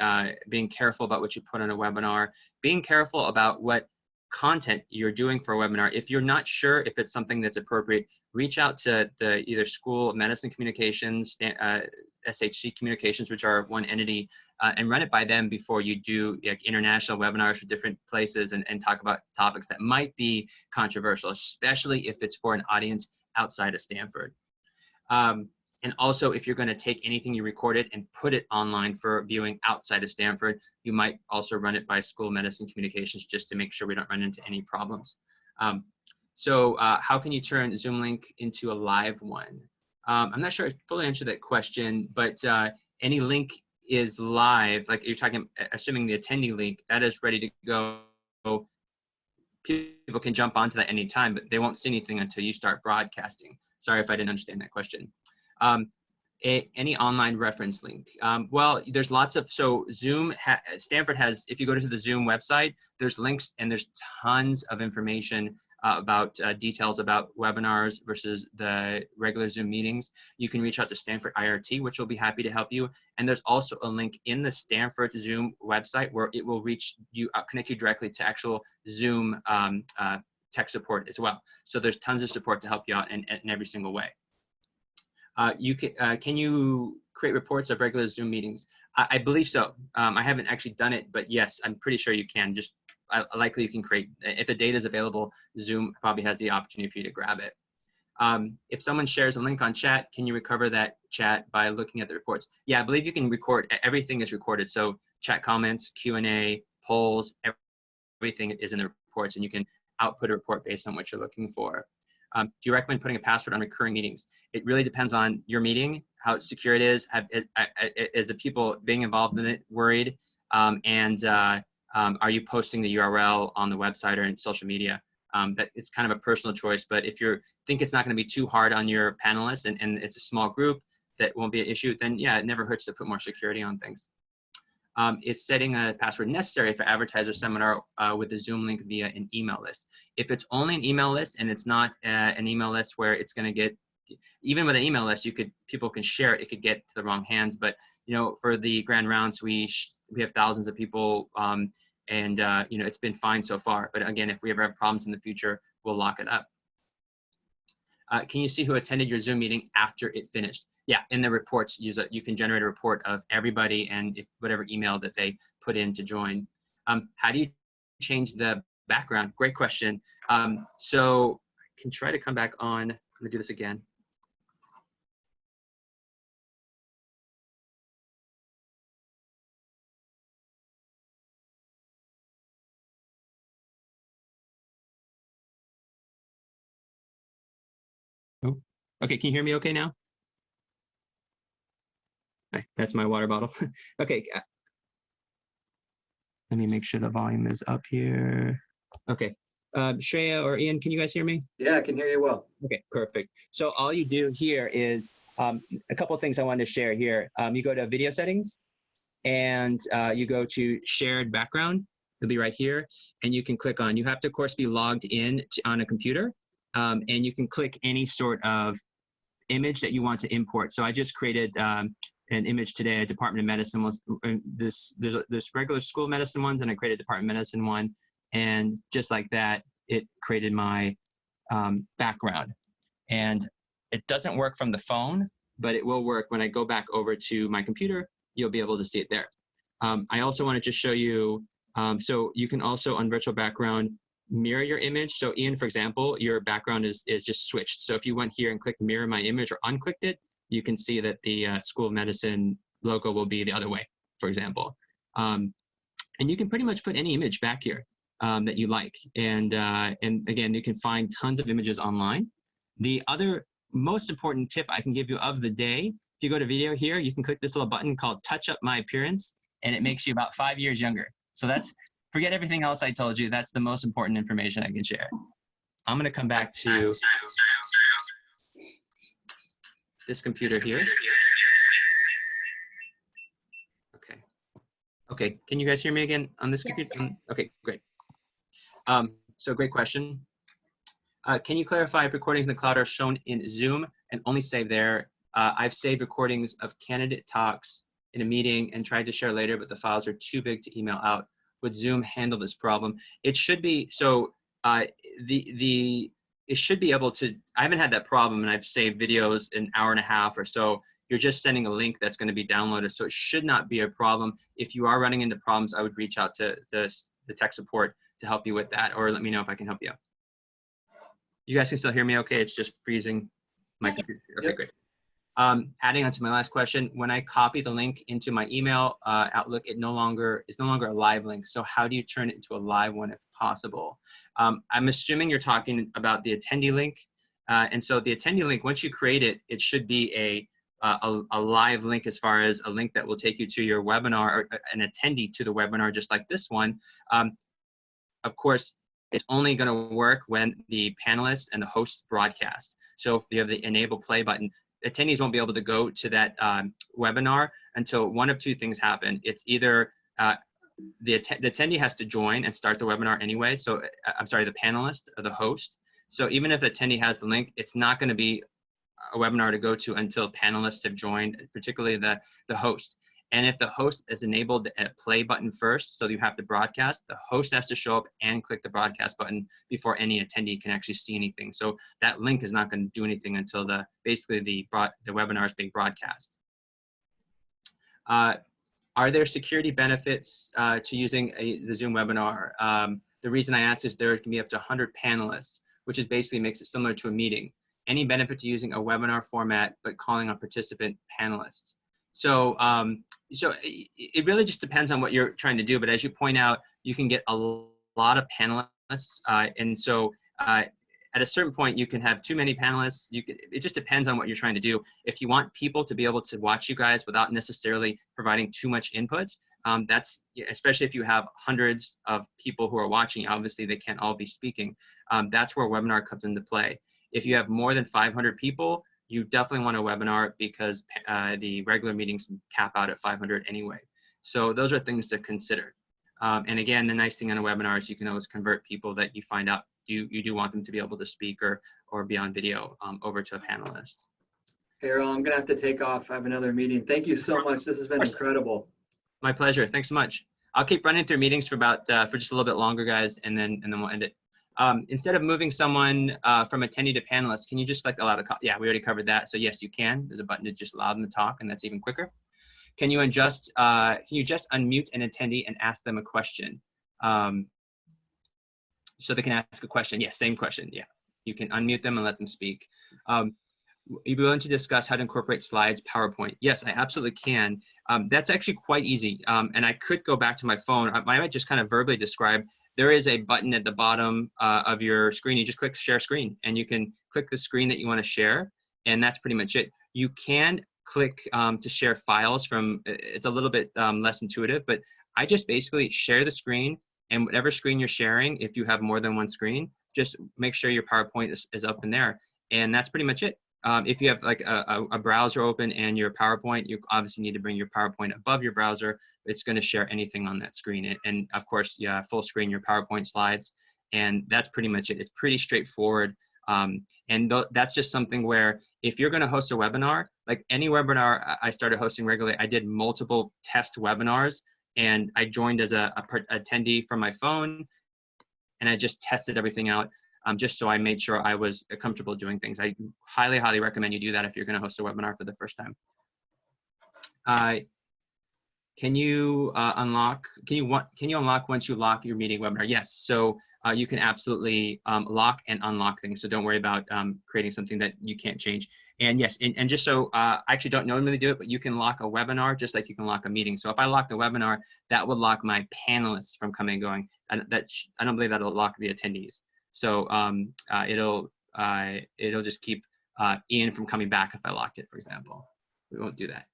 being careful about what you put on a webinar, being careful about what content you're doing for a webinar. If you're not sure if it's something that's appropriate, reach out to the either School of Medicine Communications, SHC Communications, which are one entity, and run it by them before you do like international webinars for different places and talk about topics that might be controversial, especially if it's for an audience outside of Stanford. And also, if you're going to take anything you recorded and put it online for viewing outside of Stanford, you might also run it by School of Medicine Communications just to make sure we don't run into any problems. So how can you turn Zoom Link into a live one? I'm not sure I fully answered that question, but any link is live, like you're talking, assuming the attendee link, that is ready to go. People can jump onto that anytime, but they won't see anything until you start broadcasting. Sorry if I didn't understand that question. Any online reference link? Well, there's lots of, so Stanford has, if you go to the Zoom website, there's links and there's tons of information about details about webinars versus the regular Zoom meetings. You can reach out to Stanford IRT, which will be happy to help you. And there's also a link in the Stanford Zoom website where it will reach you, connect you directly to actual Zoom tech support as well. So there's tons of support to help you out in every single way. Can you create reports of regular Zoom meetings? I believe so. I haven't actually done it, but yes, I'm pretty sure you can. Just likely you can create, if the data is available, Zoom probably has the opportunity for you to grab it. If someone shares a link on chat, can you recover that chat by looking at the reports? Yeah, I believe you can record, everything is recorded. So chat comments, Q&A, polls, everything is in the reports, and you can output a report based on what you're looking for. Do you recommend putting a password on recurring meetings? It really depends on your meeting, how secure it is. Is the people being involved in it worried? Are you posting the URL on the website or in social media? That it's kind of a personal choice, but if you think it's not going to be too hard on your panelists and it's a small group that won't be an issue, then yeah, it never hurts to put more security on things. Is setting a password necessary for advertiser seminar with the Zoom link via an email list? If it's only an email list and it's not an email list where it's going to get, even with an email list, people can share it. It could get to the wrong hands. But you know, for the grand rounds, we have thousands of people, you know, it's been fine so far. But again, if we ever have problems in the future, we'll lock it up. Can you see who attended your Zoom meeting after it finished? Yeah, in the reports, you can generate a report of everybody and whatever email that they put in to join. How do you change the background? Great question. So I can try to come back on. I'm gonna do this again. Oh, okay, can you hear me okay now? Right, that's my water bottle. Okay, let me make sure the volume is up here. Okay, Shreya or Ian, can you guys hear me? Yeah, I can hear you well. Okay, perfect. So all you do here is a couple of things I wanted to share here. You go to video settings and you go to shared background. It'll be right here, and you can click on, you have to of course be logged in on a computer, and you can click any sort of image that you want to import. So I just created an image today, a Department of Medicine. There's regular school medicine ones, and I created a Department of Medicine one. And just like that, it created my background. And it doesn't work from the phone, but it will work when I go back over to my computer. You'll be able to see it there. I also want to just show you, so you can also on virtual background mirror your image. So Ian, for example, your background is just switched. So if you went here and clicked mirror my image or unclicked it, you can see that the School of Medicine logo will be the other way, for example. And you can pretty much put any image back here that you like. And again, you can find tons of images online. The other most important tip I can give you of the day, if you go to video here, you can click this little button called Touch Up My Appearance, and it makes you about 5 years younger. So that's, forget everything else I told you. That's the most important information I can share. I'm going to come back to this computer here. Okay. Okay. Can you guys hear me again on this computer? Okay, great. So great question. Can you clarify if recordings in the cloud are shown in Zoom and only saved there? I've saved recordings of candidate talks in a meeting and tried to share later, but the files are too big to email out. Would Zoom handle this problem? It should be, so it should be able to, I haven't had that problem, and I've saved videos an hour and a half or so. You're just sending a link that's going to be downloaded, so it should not be a problem. If you are running into problems, I would reach out to the tech support to help you with that, or let me know if I can help you. You guys can still hear me okay? It's just freezing my computer. Okay, Yep. great. Adding on to my last question, when I copy the link into my email Outlook, it is no longer a live link. So how do you turn it into a live one if possible? I'm assuming you're talking about the attendee link. And so the attendee link, once you create it, it should be a live link, as far as a link that will take you to your webinar, or an attendee to the webinar, just like this one. Of course, it's only going to work when the panelists and the hosts broadcast. So if you have the enable play button, attendees won't be able to go to that webinar until one of two things happen. It's either the attendee has to join and start the webinar anyway. So I'm sorry, the panelist or the host. So even if the attendee has the link, it's not going to be a webinar to go to until panelists have joined, particularly the host. And if the host is enabled a play button first, so you have to broadcast, the host has to show up and click the broadcast button before any attendee can actually see anything. So that link is not going to do anything until basically the webinar is being broadcast. Are there security benefits to using the Zoom webinar? The reason I asked is there can be up to 100 panelists, which is basically makes it similar to a meeting. Any benefit to using a webinar format but calling on participant panelists? So, so it really just depends on what you're trying to do. But as you point out, you can get a lot of panelists, and so at a certain point, you can have too many panelists. It just depends on what you're trying to do. If you want people to be able to watch you guys without necessarily providing too much input, that's, especially if you have hundreds of people who are watching, obviously they can't all be speaking. That's where a webinar comes into play. If you have more than 500 people, you definitely want a webinar, because the regular meetings cap out at 500 anyway. So those are things to consider. And again, the nice thing on a webinar is you can always convert people that you find out you do want them to be able to speak or be on video over to a panelist. Errol, I'm going to have to take off. I have another meeting. Thank you so much. This has been incredible. My pleasure. Thanks so much. I'll keep running through meetings for just a little bit longer, guys, and then we'll end it. Instead of moving someone from attendee to panelist, can you just select allow to call? Yeah, we already covered that. So yes, you can. There's a button to just allow them to talk, and that's even quicker. Can you just unmute an attendee and ask them a question? So they can ask a question. Yeah, same question. Yeah, you can unmute them and let them speak. You'd be willing to discuss how to incorporate slides, PowerPoint? Yes, I absolutely can. That's actually quite easy. And I could go back to my phone. I might just kind of verbally describe. There is a button at the bottom of your screen. You just click share screen, and you can click the screen that you want to share. And that's pretty much it. You can click to share files from, it's a little bit less intuitive, but I just basically share the screen, and whatever screen you're sharing, if you have more than one screen, just make sure your PowerPoint is up in there. And that's pretty much it. If you have like a browser open and your PowerPoint, you obviously need to bring your PowerPoint above your browser. It's going to share anything on that screen. And of course, yeah, full screen your PowerPoint slides. And that's pretty much it. It's pretty straightforward. And that's just something where if you're going to host a webinar, like any webinar I started hosting regularly, I did multiple test webinars, and I joined as a attendee from my phone, and I just tested everything out, just so I made sure I was comfortable doing things. I highly, highly recommend you do that if you're going to host a webinar for the first time. Can you unlock? Can you unlock once you lock your meeting webinar? Yes. So you can absolutely lock and unlock things. So don't worry about creating something that you can't change. And yes, and just so I actually don't normally do it, but you can lock a webinar just like you can lock a meeting. So if I lock the webinar, that would lock my panelists from coming and going. And I don't believe that'll lock the attendees. So it'll just keep Ian from coming back if I locked it, for example. We won't do that.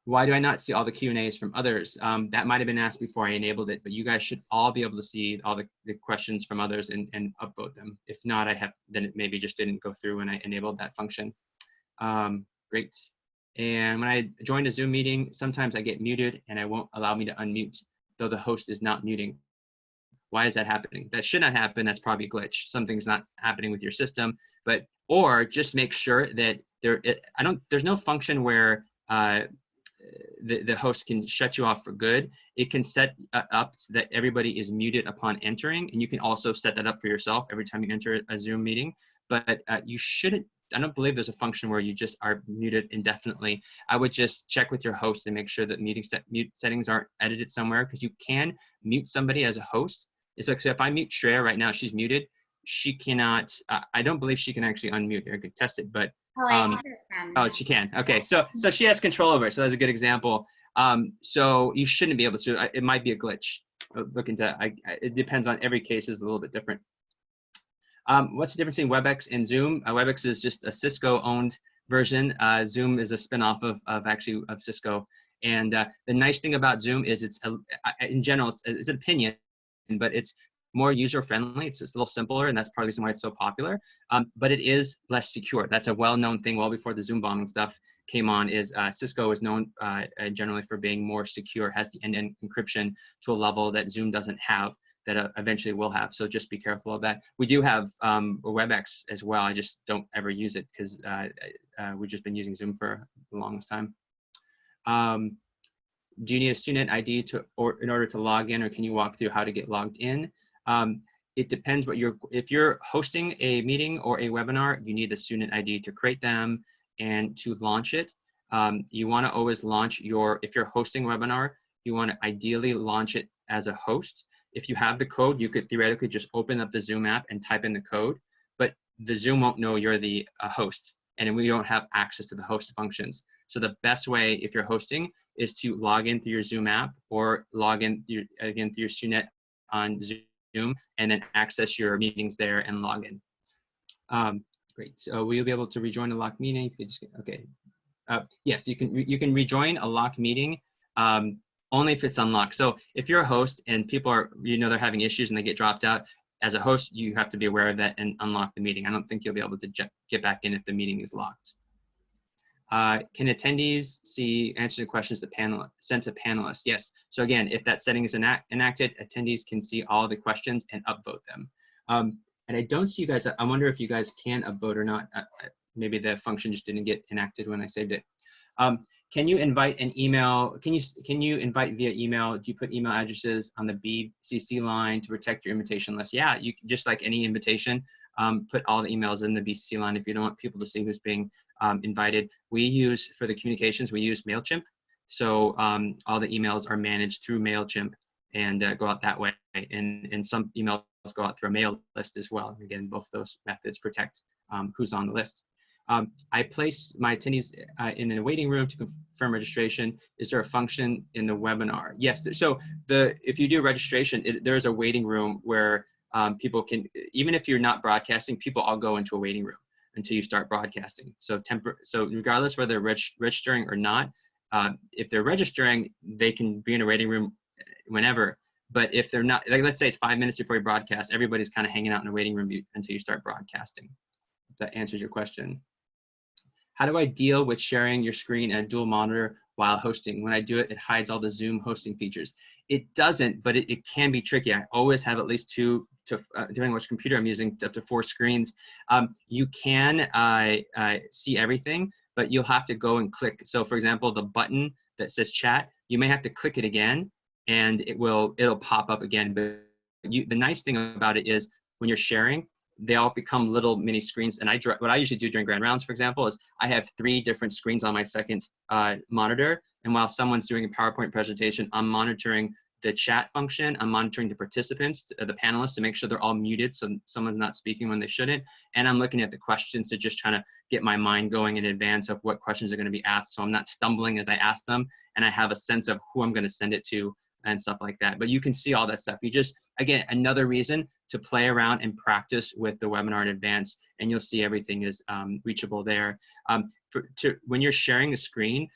Why do I not see all the Q&As from others? That might have been asked before I enabled it, but you guys should all be able to see all the questions from others and upvote them. If not, then it maybe just didn't go through when I enabled that function. Great. And when I join a Zoom meeting, sometimes I get muted and it won't allow me to unmute, though the host is not muting. Why is that happening? That should not happen. That's probably a glitch. Something's not happening with your system, or just make sure that there's no function where the host can shut you off for good. It can set up so that everybody is muted upon entering, and you can also set that up for yourself every time you enter a Zoom meeting. But you shouldn't. I don't believe there's a function where you just are muted indefinitely. I would just check with your host and make sure that mute settings aren't edited somewhere, because you can mute somebody as a host. It's like, so if I mute Shreya right now, she's muted. She cannot. I don't believe she can actually unmute. I could test it, but. Oh, she can. Okay, so she has control over it. So that's a good example. So you shouldn't be able to. It might be a glitch. Look into. It depends on every case. Is a little bit different. What's the difference between WebEx and Zoom? WebEx is just a Cisco-owned version. Zoom is a spinoff of Cisco. And the nice thing about Zoom is in general it's an opinion, but it's more user-friendly. It's just a little simpler, and that's part of the reason why it's so popular. But it is less secure. That's a well-known thing. Well before the Zoom bombing stuff came on, is Cisco is known generally for being more secure, has the end-to-end encryption to a level that Zoom doesn't have, that eventually will have. So just be careful of that. We do have WebEx as well. I just don't ever use it because we've just been using Zoom for the longest time. Do you need a student ID in order to log in, or can you walk through how to get logged in? It depends if you're hosting a meeting or a webinar, you need the student ID to create them and to launch it. You want to always launch if you're hosting a webinar, you want to ideally launch it as a host. If you have the code, you could theoretically just open up the Zoom app and type in the code, but the Zoom won't know you're the host, and we don't have access to the host functions. So the best way, if you're hosting, is to log in through your Zoom app, or log in through your student on Zoom, and then access your meetings there and log in. Great. So will you be able to rejoin a locked meeting? You could just, okay. Yes, you can rejoin a locked meeting only if it's unlocked. So if you're a host and people are, they're having issues and they get dropped out, as a host, you have to be aware of that and unlock the meeting. I don't think you'll be able to get back in if the meeting is locked. Can attendees answer the questions sent to panelists? Yes. So again, if that setting is enacted, attendees can see all the questions and upvote them. And I don't see you guys. I wonder if you guys can upvote or not. Maybe the function just didn't get enacted when I saved it. Can you invite an email? Can you invite via email? Do you put email addresses on the BCC line to protect your invitation list? Yeah, you can, just like any invitation, put all the emails in the BCC line if you don't want people to see who's being invited. For the communications, we use MailChimp. So all the emails are managed through MailChimp and go out that way. And some emails go out through a mail list as well. Again, both those methods protect who's on the list. I place my attendees in a waiting room to confirm registration. Is there a function in the webinar? Yes. So if you do registration, there's a waiting room where people can, even if you're not broadcasting, people all go into a waiting room until you start broadcasting. So regardless whether they're registering or not, if they're registering, they can be in a waiting room whenever. But if they're not, like let's say it's 5 minutes before you broadcast, everybody's kind of hanging out in a waiting room until you start broadcasting. If that answers your question. How do I deal with sharing your screen and a dual monitor while hosting. When I do it, it hides all the Zoom hosting features. It doesn't, but it can be tricky. I always have at least two, depending on which computer I'm using, up to 4 screens. You can see everything, but you'll have to go and click. So for example, the button that says chat, you may have to click it again, and it'll pop up again. But the nice thing about it is when you're sharing, they all become little mini screens. And what I usually do during grand rounds, for example, is I have 3 different screens on my second monitor. And while someone's doing a PowerPoint presentation, I'm monitoring the chat function. I'm monitoring the participants, the panelists, to make sure they're all muted so someone's not speaking when they shouldn't. And I'm looking at the questions to just trying to get my mind going in advance of what questions are going to be asked, so I'm not stumbling as I ask them, and I have a sense of who I'm going to send it to and stuff like that. But you can see all that stuff. You just, again, another reason to play around and practice with the webinar in advance, and you'll see everything is reachable there. When you're sharing a screen,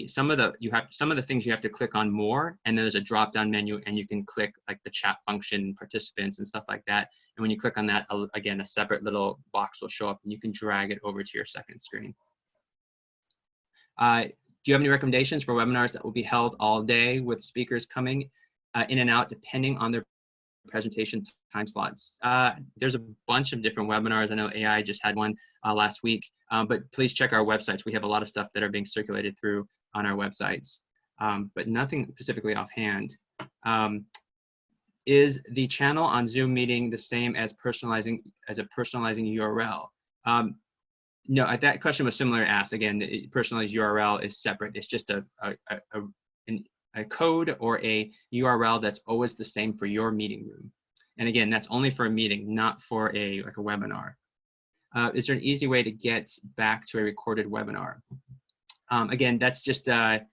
some of the things you have to click on more, and then there's a drop-down menu, and you can click like the chat function, participants, and stuff like that. And when you click on that, again, a separate little box will show up, and you can drag it over to your second screen. Do you have any recommendations for webinars that will be held all day with speakers coming in and out depending on their presentation time slots? There's a bunch of different webinars. I know AI just had one last week, but please check our websites. We have a lot of stuff that are being circulated through on our websites, but nothing specifically offhand. Is the channel on Zoom meeting the same as personalizing URL? No, that question was similar asked. Again, the personalized URL is separate. It's just a code or a URL that's always the same for your meeting room. And again, that's only for a meeting, not for like a webinar. Is there an easy way to get back to a recorded webinar? Again, that's just to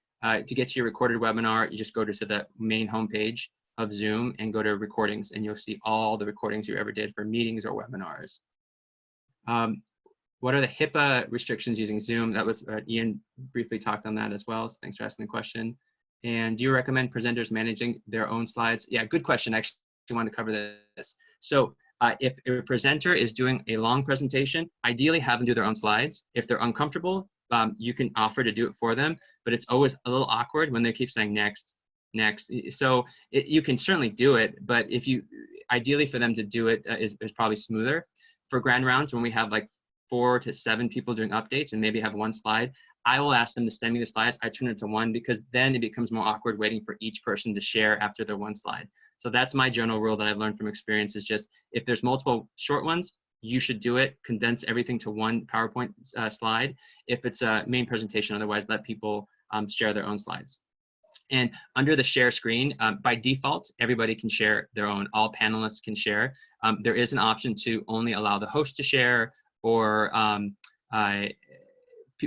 get to your recorded webinar, you just go to the main homepage of Zoom and go to recordings, and you'll see all the recordings you ever did for meetings or webinars. What are the HIPAA restrictions using Zoom? That was Ian briefly talked on that as well. So thanks for asking the question. And do you recommend presenters managing their own slides? Yeah, good question. I actually wanted to cover this. So if a presenter is doing a long presentation, ideally have them do their own slides. If they're uncomfortable, you can offer to do it for them, but it's always a little awkward when they keep saying next, next. So you can certainly do it, but ideally for them to do it is probably smoother. For grand rounds, when we have like 4 to 7 people doing updates and maybe have 1 slide, I will ask them to send me the slides. I turn it to 1 because then it becomes more awkward waiting for each person to share after their 1 slide. So that's my general rule that I've learned from experience, is just if there's multiple short ones, you should do it, condense everything to 1 PowerPoint slide. If it's a main presentation, otherwise let people share their own slides. And under the share screen, by default, everybody can share their own, all panelists can share. There is an option to only allow the host to share, or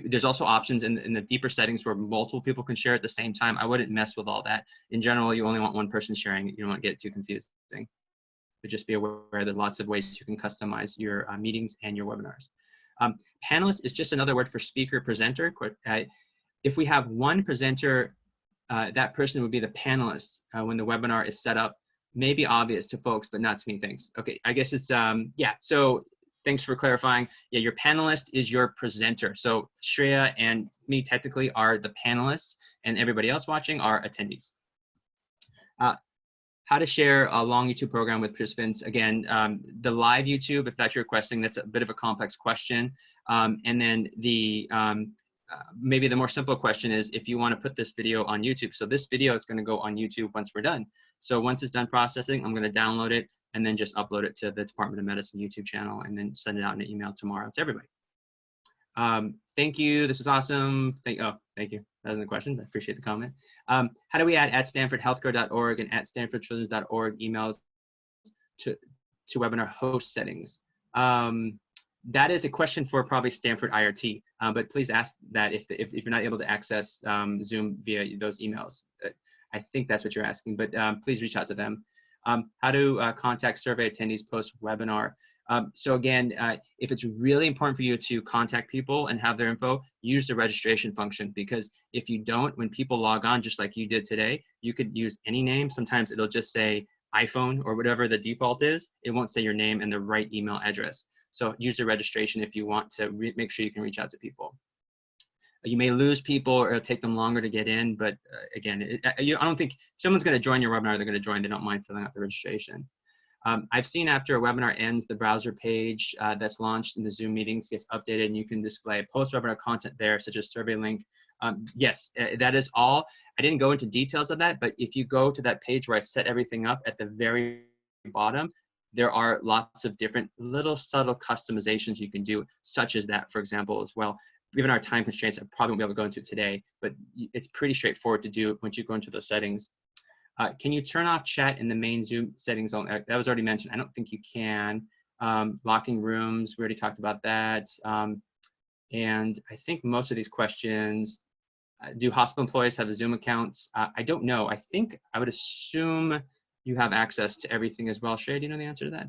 there's also options in the deeper settings where multiple people can share at the same time. I wouldn't mess with all that. In general, you only want 1 person sharing. You don't want to get it too confusing. But just be aware there's lots of ways you can customize your meetings and your webinars. Panelist is just another word for speaker presenter. If we have 1 presenter, that person would be the panelist when the webinar is set up. May be obvious to folks, but not to me. Thanks. Okay, I guess it's, yeah, so thanks for clarifying. Yeah, your panelist is your presenter. So Shreya and me technically are the panelists, and everybody else watching are attendees. How to share a long YouTube program with participants. Again, the live YouTube, if that's your requesting, that's a bit of a complex question. And then maybe the more simple question is if you want to put this video on YouTube. So this video is going to go on YouTube once we're done. So once it's done processing, I'm going to download it and then just upload it to the Department of Medicine YouTube channel and then send it out in an email tomorrow to everybody. Thank you. This was awesome. Thank you. That wasn't a question, but I appreciate the comment. How do we add @stanfordhealthcare.org and @stanfordchildrens.org emails to webinar host settings? That is a question for probably Stanford IRT, but please ask that if you're not able to access Zoom via those emails. I think that's what you're asking, but please reach out to them. How to contact survey attendees post-webinar. So again, if it's really important for you to contact people and have their info, use the registration function, because if you don't, when people log on, just like you did today, you could use any name. Sometimes it'll just say iPhone or whatever the default is. It won't say your name and the right email address. So use the registration if you want to make sure you can reach out to people. You may lose people or it'll take them longer to get in, but again, I don't think if someone's going to join your webinar, they're going to join. They don't mind filling out the registration. I've seen after a webinar ends, the browser page that's launched in the Zoom meetings gets updated and you can display post-webinar content there, such as survey link. Yes, that is all. I didn't go into details of that, but if you go to that page where I set everything up at the very bottom, there are lots of different little subtle customizations you can do, such as that, for example, as well. Given our time constraints, I probably won't be able to go into it today, but it's pretty straightforward to do once you go into those settings. Can you turn off chat in the main Zoom settings? That was already mentioned. I don't think you can. Locking rooms, we already talked about that. And I think most of these questions, do hospital employees have Zoom accounts? I don't know. I think I would assume you have access to everything as well. Shay, do you know the answer to that?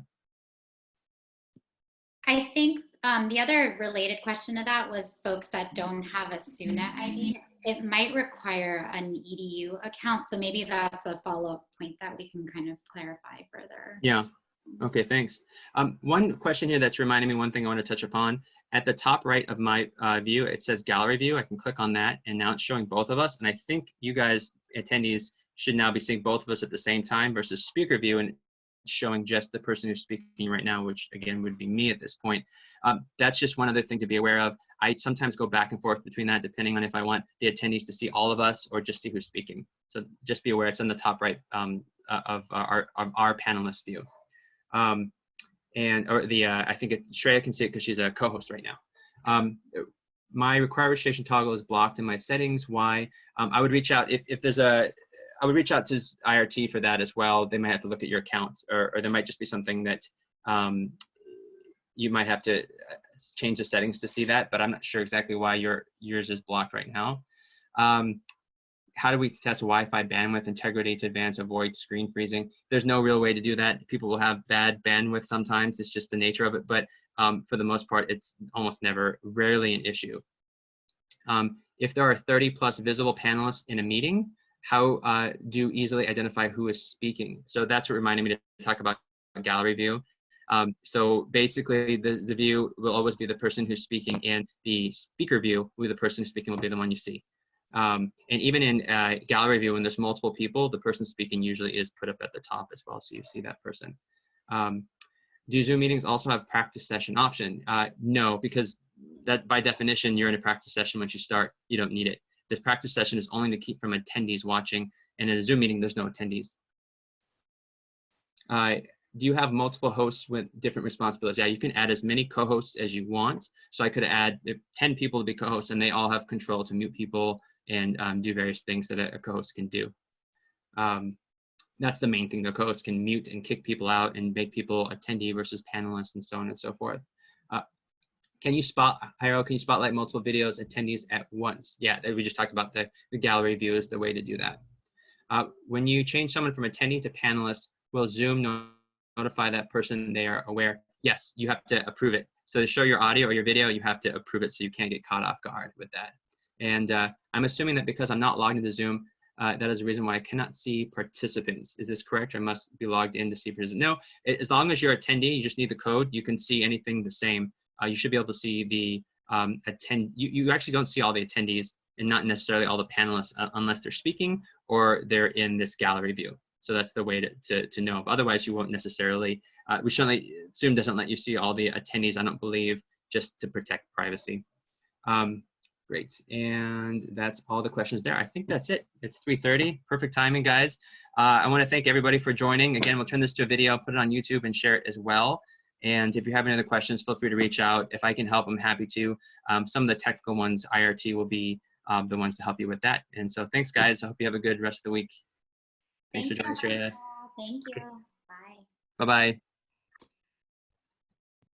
I think the other related question to that was folks that don't have a SUNET ID. It might require an EDU account. So maybe that's a follow-up point that we can kind of clarify further. Yeah. Okay, thanks. One question here that's reminding me one thing I want to touch upon. At the top right of my view, it says gallery view. I can click on that and now it's showing both of us. And I think you guys, attendees, should now be seeing both of us at the same time versus speaker view and showing just the person who's speaking right now, which again would be me at this point. That's just one other thing to be aware of. I sometimes go back and forth between that depending on if I want the attendees to see all of us or just see who's speaking. So just be aware it's in the top right of our panelist view. I think Shreya can see it because she's a co-host right now. My require registration toggle is blocked in my settings. Why? I would reach out if there's I would reach out to IRT for that as well. They might have to look at your account, or there might just be something that you might have to change the settings to see that, but I'm not sure exactly why yours is blocked right now. How do we test Wi-Fi bandwidth integrity to advance, avoid screen freezing? There's no real way to do that. People will have bad bandwidth sometimes. It's just the nature of it, but for the most part, it's almost never, rarely an issue. If there are 30+ visible panelists in a meeting, how do you easily identify who is speaking? So that's what reminded me to talk about gallery view. So basically the view will always be the person who's speaking, and the speaker view, who the person who's speaking will be the one you see. And even in gallery view, when there's multiple people, the person speaking usually is put up at the top as well, so you see that person. Do Zoom meetings also have practice session option? No, because that by definition, you're in a practice session once you start, you don't need it. This practice session is only to keep from attendees watching, and in a Zoom meeting, there's no attendees. Do you have multiple hosts with different responsibilities? Yeah, you can add as many co-hosts as you want. So I could add 10 people to be co-hosts, and they all have control to mute people and do various things that a co-host can do. That's the main thing. The co-host can mute and kick people out and make people attendee versus panelists and so on and so forth. Can you spotlight multiple videos, attendees at once? Yeah, we just talked about the gallery view is the way to do that. When you change someone from attendee to panelist, will Zoom notify that person they are aware? Yes, you have to approve it. So to show your audio or your video, you have to approve it so you can't get caught off guard with that. And I'm assuming that because I'm not logged into Zoom, that is the reason why I cannot see participants. Is this correct? I must be logged in to see participants. No, as long as you're attendee, you just need the code. You can see anything the same. You should be able to see the you actually don't see all the attendees and not necessarily all the panelists unless they're speaking or they're in this gallery view. So that's the way to know. But otherwise, you won't necessarily, Zoom doesn't let you see all the attendees, I don't believe, just to protect privacy. Great, and that's all the questions there. I think that's it. It's 3:30, perfect timing, guys. I wanna thank everybody for joining. Again, we'll turn this to a video, put it on YouTube and share it as well. And if you have any other questions, feel free to reach out. If I can help, I'm happy to. Some of the technical ones, IRT will be the ones to help you with that. And so thanks, guys. I hope you have a good rest of the week. Thanks for joining, Shreya. Thank you. Bye. Bye-bye.